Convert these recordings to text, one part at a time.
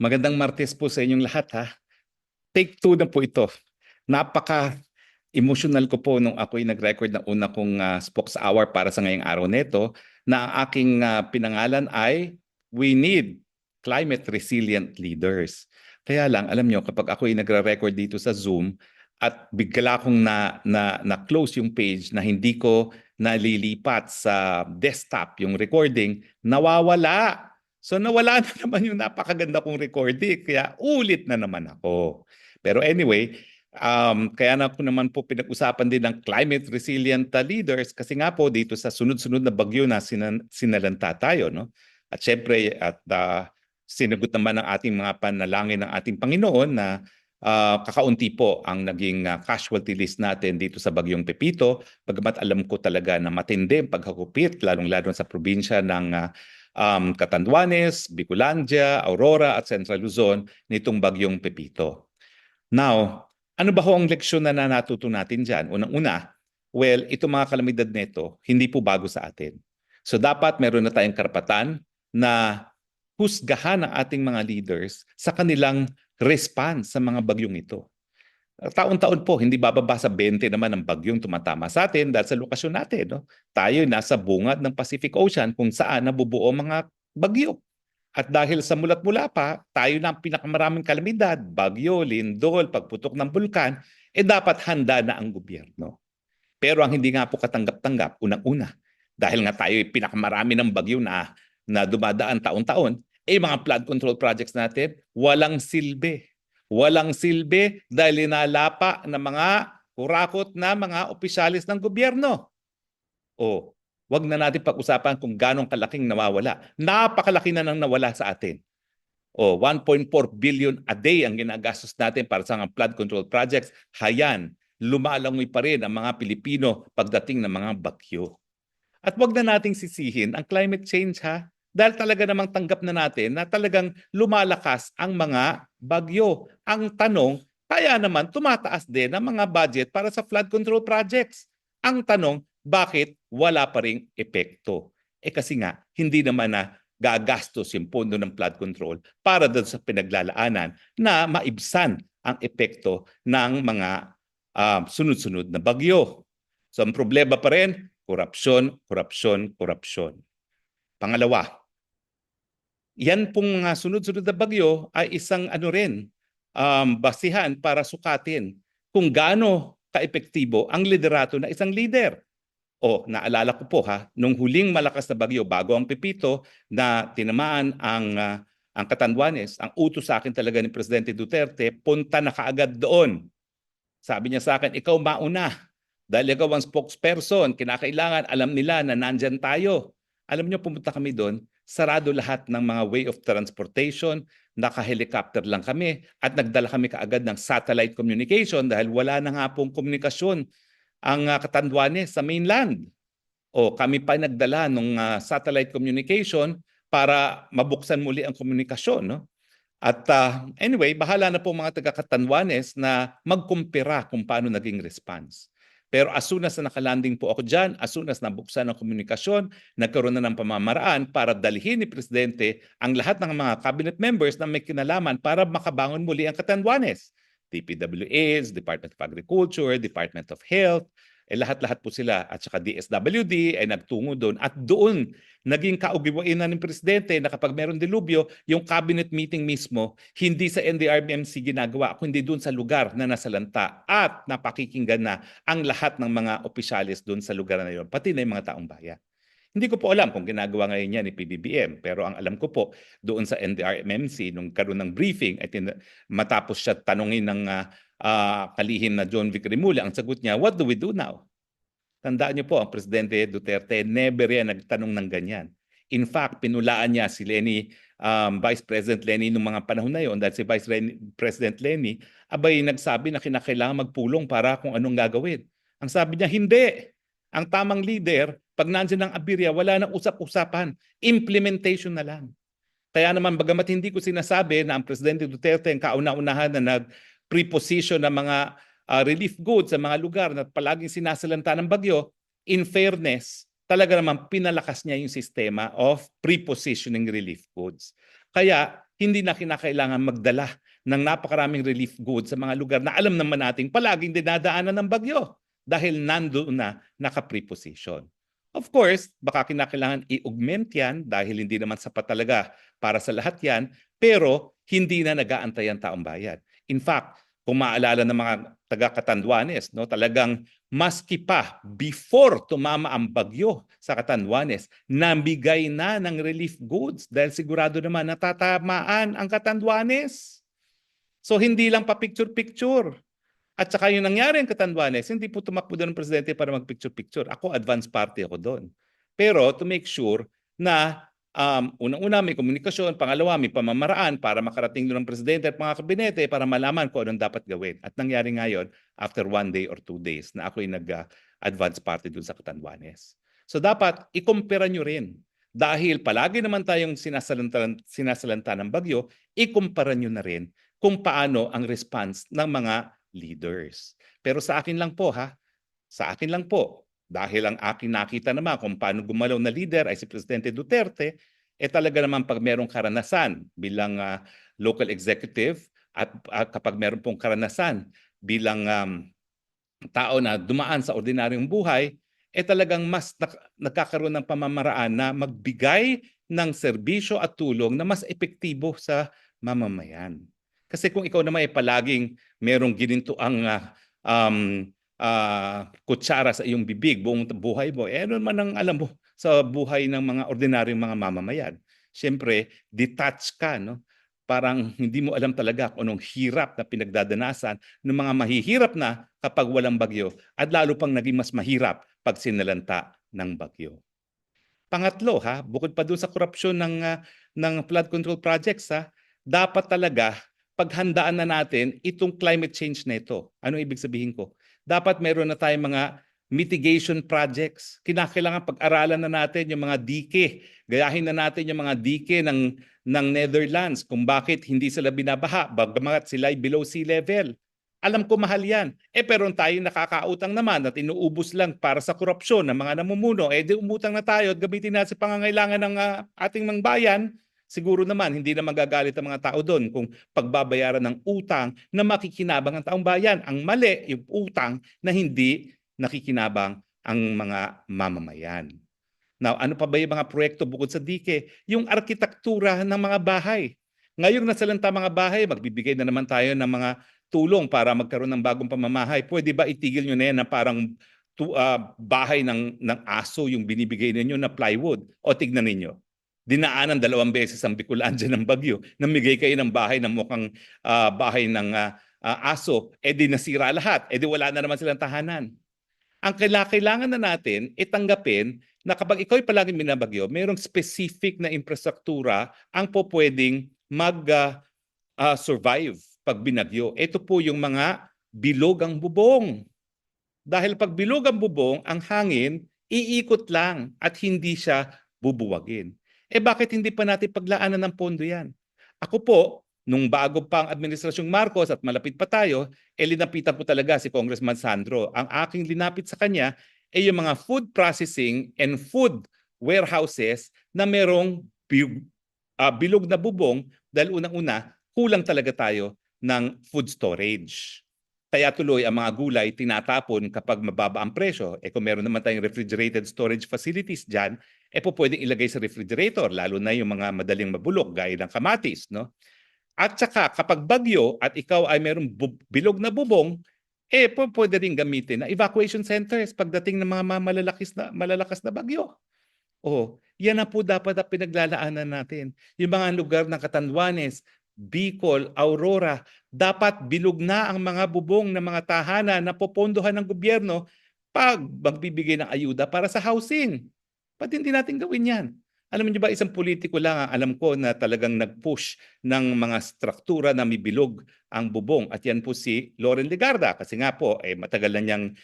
Magandang Martes po sa inyong lahat ha. Take two na po ito. Napaka-emotional ko po nung ako'y nag-record ng una kong spokes hour para sa ngayong araw nito na ang aking pinangalan ay We Need Climate Resilient Leaders. Kaya lang, alam nyo, kapag ako'y nagre-record dito sa Zoom at bigla kong na-close yung page na hindi ko nalilipat sa desktop yung recording, nawawala. So nawala na naman yung napakaganda kong recording, kaya ulit na naman ako. Pero anyway, kaya na po naman po pinag-usapan din ng climate resilient leaders kasi nga po dito sa sunod-sunod na bagyo na sinalanta tayo, no? At syempre, sinagot naman ng ating mga panalangin ng ating Panginoon na kakaunti po ang naging casualty list natin dito sa Bagyong Pepito. Bagamat alam ko talaga na matindi ang paghagupit, lalong-lalo sa probinsya ng Catanduanes, Bicolandia, Aurora at Central Luzon nitong Bagyong Pepito. Now, ano ba ho ang leksyon na natuto natin dyan? Unang-una, well, itong mga kalamidad nito, hindi po bago sa atin. So dapat meron na tayong karapatan na husgahan ang ating mga leaders sa kanilang response sa mga bagyong ito. Taon-taon po, hindi bababa sa 20 naman ang bagyong tumatama sa atin dahil sa lokasyon natin. No? Tayo nasa bungad ng Pacific Ocean kung saan nabubuo mga bagyo. At dahil sa mulat-mula pa, tayo na ang pinakamaraming kalamidad, bagyo, lindol, pagputok ng bulkan, dapat handa na ang gobyerno. Pero ang hindi nga po katanggap-tanggap, unang-una, dahil nga tayo ay pinakamarami ng bagyo na dumadaan taon-taon, mga flood control projects natin, walang silbi. Walang silbi dahil linalapa ng mga kurakot na mga opisyalis ng gobyerno. O, wag na natin pag-usapan kung ganong kalaking nawawala. Napakalaki na nang nawala sa atin. O, 1.4 billion a day ang ginagastos natin para sa mga flood control projects. Hayan, lumalangoy pa rin ang mga Pilipino pagdating ng mga bagyo. At wag na nating sisihin ang climate change ha. Dahil talaga namang tanggap na natin na talagang lumalakas ang mga bagyo. Ang tanong, kaya naman tumataas din ang mga budget para sa flood control projects. Ang tanong, bakit wala pa ring epekto? Kasi nga, hindi naman na gagastos yung pondo ng flood control para doon sa pinaglalaanan na maibsan ang epekto ng mga sunod-sunod na bagyo. So ang problema pa rin, korupsyon, korupsyon, korupsyon. Pangalawa, yan pong mga sunod-sunod na bagyo ay isang basihan para sukatin kung gaano kaepektibo ang liderato na isang leader. O, naalala ko po ha, nung huling malakas na bagyo bago ang Pepito na tinamaan ang Catanduanes, ang utos sa akin talaga ni Presidente Duterte, punta na kaagad doon. Sabi niya sa akin, ikaw mauna. Dahil ikaw ang spokesperson, kinakailangan alam nila na nandyan tayo. Alam niyo, pumunta kami doon, sarado lahat ng mga way of transportation, naka-helicopter lang kami at nagdala kami kaagad ng satellite communication dahil wala na nga pong komunikasyon ang Catanduanes sa mainland. O kami pa nagdala ng satellite communication para mabuksan muli ang komunikasyon. No? At anyway, bahala na po mga taga-Catanduanes na magkumpira kung paano naging response. Pero as soon as nakalanding po ako dyan, as soon as nabuksan ang komunikasyon, nagkaroon na ng pamamaraan para dalhin ni Presidente ang lahat ng mga cabinet members na may kinalaman para makabangon muli ang Catanduanes. DPWH, Department of Agriculture, Department of Health, lahat-lahat po sila at saka DSWD ay nagtungo doon at doon naging kaugiwain na ng Presidente na kapag meron dilubyo, yung cabinet meeting mismo, hindi sa NDRMC ginagawa, kundi doon sa lugar na nasalanta at napakikinggan na ang lahat ng mga opisyalis doon sa lugar na yun, pati na yung mga taong bayan. Hindi ko po alam kung ginagawa ngayon yan ni PBBM, pero ang alam ko po doon sa NDRMC, nung karoon ng briefing, ay matapos siya tanungin ng kalihim na John Vic Rimulya, ang sagot niya, what do we do now? Tandaan niyo po, ang Presidente Duterte never yan nagtanong ng ganyan. In fact, pinulaan niya si Leni, Vice President Leni nung mga panahon na yon dahil si Vice President Leni, abay nagsabi na kinakailangan magpulong para kung anong gagawin. Ang sabi niya, hindi. Ang tamang leader, pag nandiyan ng abirya, wala nang usap-usapan. Implementation na lang. Kaya naman, bagamat hindi ko sinasabi na ang Presidente Duterte ang kauna-unahan na nag-preposition ng mga relief goods sa mga lugar na palaging sinasalanta ng bagyo, in fairness, talaga naman pinalakas niya yung sistema of prepositioning relief goods. Kaya hindi na kinakailangan magdala ng napakaraming relief goods sa mga lugar na alam naman nating palaging dinadaanan ng bagyo dahil nandoon na naka-preposition. Of course, baka kinakailangan i-augment yan dahil hindi naman sapat talaga para sa lahat yan, pero hindi na nag-aantay ang taong bayan. In fact, kung maalala ng mga taga-Catanduanes, no, talagang maski pa before tumama ang bagyo sa Catanduanes, nabigay na ng relief goods dahil sigurado naman natatamaan ang Catanduanes. So hindi lang pa picture-picture. At saka yung nangyari ang Catanduanes, hindi po tumakbo doon ng presidente para mag-picture-picture. Ako, advance party ako doon. Pero to make sure na unang-una may komunikasyon, pangalawa may pamamaraan para makarating doon ng presidente at mga kabinete para malaman kung anong dapat gawin. At nangyari ngayon after 1 day or 2 days na ako'y nag-advance party doon sa Catanduanes. So dapat ikumpara nyo rin. Dahil palagi naman tayong sinasalanta ng bagyo, ikumpara nyo na rin kung paano ang response ng mga leaders. Pero sa akin lang po sa akin lang po, dahil ang akin nakita naman kung paano gumalaw na leader ay si Presidente Duterte, talaga naman pag merong karanasan bilang local executive at kapag meron pong karanasan bilang tao na dumaan sa ordinaryong buhay, talagang mas nagkakaroon ng pamamaraan na magbigay ng serbisyo at tulong na mas epektibo sa mamamayan. Kasi kung ikaw naman ay palaging merong ginintuang kutsara sa iyong bibig buong buhay mo, ano man ang alam mo sa buhay ng mga ordinaryong mga mamamayan. Siyempre, detached ka, no? Parang hindi mo alam talaga kung anong hirap na pinagdadanasan ng mga mahihirap na kapag walang bagyo at lalo pang naging mas mahirap pag sinalanta ng bagyo. Pangatlo, bukod pa doon sa korupsyon ng flood control projects, dapat talaga paghandaan na natin itong climate change na ito. Ano ibig sabihin ko? Dapat meron na tayong mga mitigation projects. Kinakailangan pag-aralan na natin yung mga dike. Gayahin na natin yung mga dike ng Netherlands kung bakit hindi sila binabaha, bagamat sila ay below sea level. Alam ko mahal yan. Pero tayo nakakautang naman at inuubos lang para sa korupsyon ng mga namumuno. Di umutang na tayo at gamitin natin sa pangangailangan ng ating mga bayan. Siguro naman hindi na magagalit ang mga tao doon kung pagbabayaran ng utang na makikinabang ang taong bayan. Ang mali, yung utang na hindi nakikinabang ang mga mamamayan. Now, ano pa ba yung mga proyekto bukod sa dike? Yung arkitektura ng mga bahay. Ngayong nasalanta mga bahay, magbibigay na naman tayo ng mga tulong para magkaroon ng bagong pamamahay. Pwede ba itigil nyo na yan na parang bahay ng aso yung binibigay ninyo na plywood? O tignan ninyo, dinaanan 2 beses ang Bicolandia ng bagyo. Namigay kayo ng bahay na mukhang bahay ng aso. Di nasira lahat. Di wala na naman silang tahanan. Ang kailangan na natin itanggapin na kapag ikaw ay palaging binabagyo, mayroong specific na infrastruktura ang po pwedeng mag-survive pag binagyo. Ito po yung mga bilog ang bubong. Dahil pag bilog ang bubong, ang hangin, iikot lang at hindi siya bubuwagin. Bakit hindi pa natin paglaanan ng pondo yan? Ako po, nung bago pa ang Administrasyong Marcos at malapit pa tayo, linapitan ko talaga si Congressman Sandro. Ang aking linapit sa kanya ay yung mga food processing and food warehouses na merong bilog na bubong dahil unang-una, kulang talaga tayo ng food storage. Kaya tuloy ang mga gulay tinatapon kapag mababa ang presyo. Kung meron naman tayong refrigerated storage facilities dyan, po pwedeng ilagay sa refrigerator, lalo na yung mga madaling mabulok, gaya ng kamatis. No? At saka kapag bagyo at ikaw ay merong bilog na bubong, pwede rin gamitin na evacuation centers pagdating ng mga malalakas na bagyo. Yan na po dapat ang pinaglalaanan natin. Yung mga lugar ng Catanduanes, Bicol, Aurora, dapat bilog na ang mga bubong ng mga tahanan na popondohan ng gobyerno pag magbibigay ng ayuda para sa housing. Ba't hindi natin gawin yan? Alam niyo ba, isang politiko lang ang alam ko na talagang nag-push ng mga struktura na mibilog ang bubong. At yan po si Loren Legarda. Kasi nga po, matagal na niyang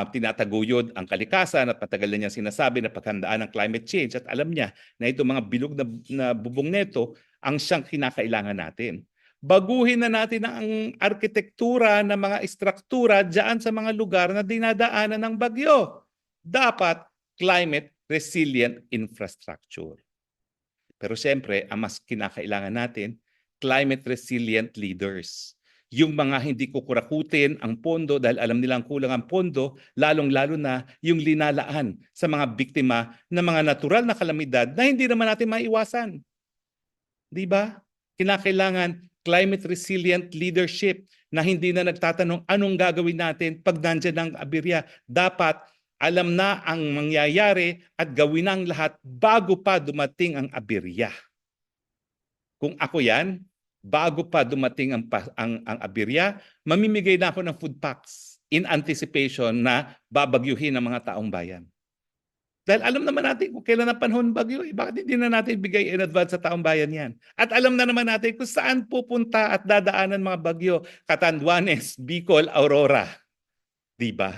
tinataguyod ang kalikasan at matagal na niyang sinasabi na paghandaan ng climate change. At alam niya na itong mga bilog na bubong neto ang siyang kinakailangan natin. Baguhin na natin ang arkitektura ng mga istruktura diyan sa mga lugar na dinadaanan ng bagyo. Dapat climate resilient infrastructure. Pero siyempre, ang mas kinakailangan natin climate resilient leaders. Yung mga hindi kukurakutin ang pondo dahil alam nilang kulang ang pondo, lalong-lalo na yung linalaan sa mga biktima ng mga natural na kalamidad na hindi naman natin maiwasan. Di ba? Kinakailangan climate resilient leadership na hindi na nagtatanong anong gagawin natin pag nandyan ang aberya. Dapat alam na ang mangyayari at gawin ang lahat bago pa dumating ang aberya. Kung ako yan, bago pa dumating ang aberya, mamimigay na ako ng food packs in anticipation na babagyuhin ang mga taong bayan. Dahil alam naman natin kung kailan ang panahon bagyo, bakit hindi na natin bigay in advance sa taong bayan yan? At alam na naman natin kung saan pupunta at dadaanan mga bagyo, Catanduanes, Bicol, Aurora. Diba?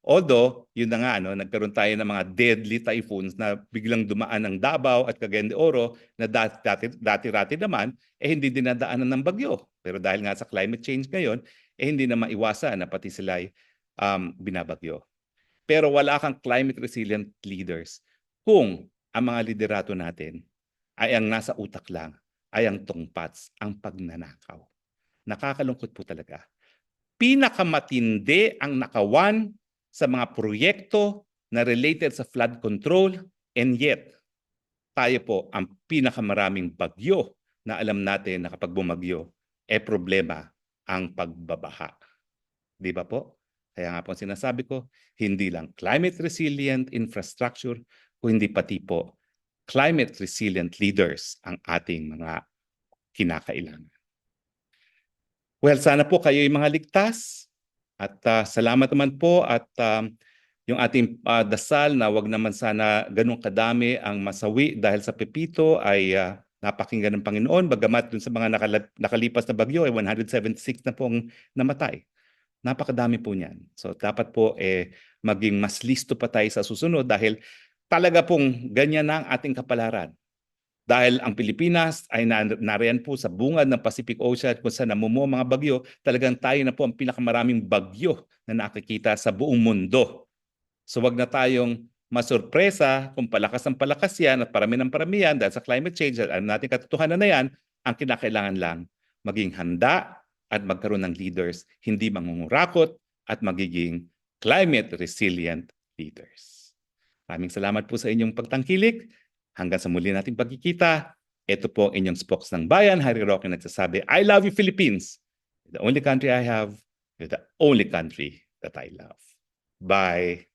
Although, yun na nga, nagkaroon tayo ng mga deadly typhoons na biglang dumaan ng Davao at Cagayan de Oro na dati-rati naman, hindi dinadaanan ng bagyo. Pero dahil nga sa climate change ngayon, hindi na maiwasan na pati sila ay binabagyo. Pero wala kang climate resilient leaders kung ang mga liderato natin ay ang nasa utak lang, ay ang tungpats, ang pagnanakaw. Nakakalungkot po talaga. Pinakamatindi ang nakawan sa mga proyekto na related sa flood control, and yet tayo po ang pinakamaraming bagyo na alam natin na kapag bumagyo, problema ang pagbabaha. Di ba po? Kaya nga po sinasabi ko, hindi lang climate resilient infrastructure, kundi pati po climate resilient leaders ang ating mga kinakailangan. Well, sana po kayo yung mga ligtas at salamat naman po at yung ating dasal na wag naman sana ganun kadami ang masawi dahil sa Pepito ay napakinggan ng Panginoon, bagamat dun sa mga nakalipas na bagyo ay 176 na pong namatay. Napakadami po niyan. So dapat po maging mas listo pa tayo sa susunod dahil talaga pong ganyan na ang ating kapalaran. Dahil ang Pilipinas ay nariyan po sa bungad ng Pacific Ocean kung saan namumuo mga bagyo, talagang tayo na po ang pinakamaraming bagyo na nakikita sa buong mundo. So wag na tayong masurpresa kung palakas ang palakas yan at parami ng parami yan dahil sa climate change at alam natin katotohanan na yan, ang kinakailangan lang maging handa at magkaroon ng leaders, hindi mangungurakot at magiging climate resilient leaders. Maraming salamat po sa inyong pagtangkilik. Hanggang sa muli nating pagkikita, ito po ang inyong spokes ng bayan, Harry Roque, nagsasabi, I love you Philippines. You're the only country I have. You're the only country that I love. Bye.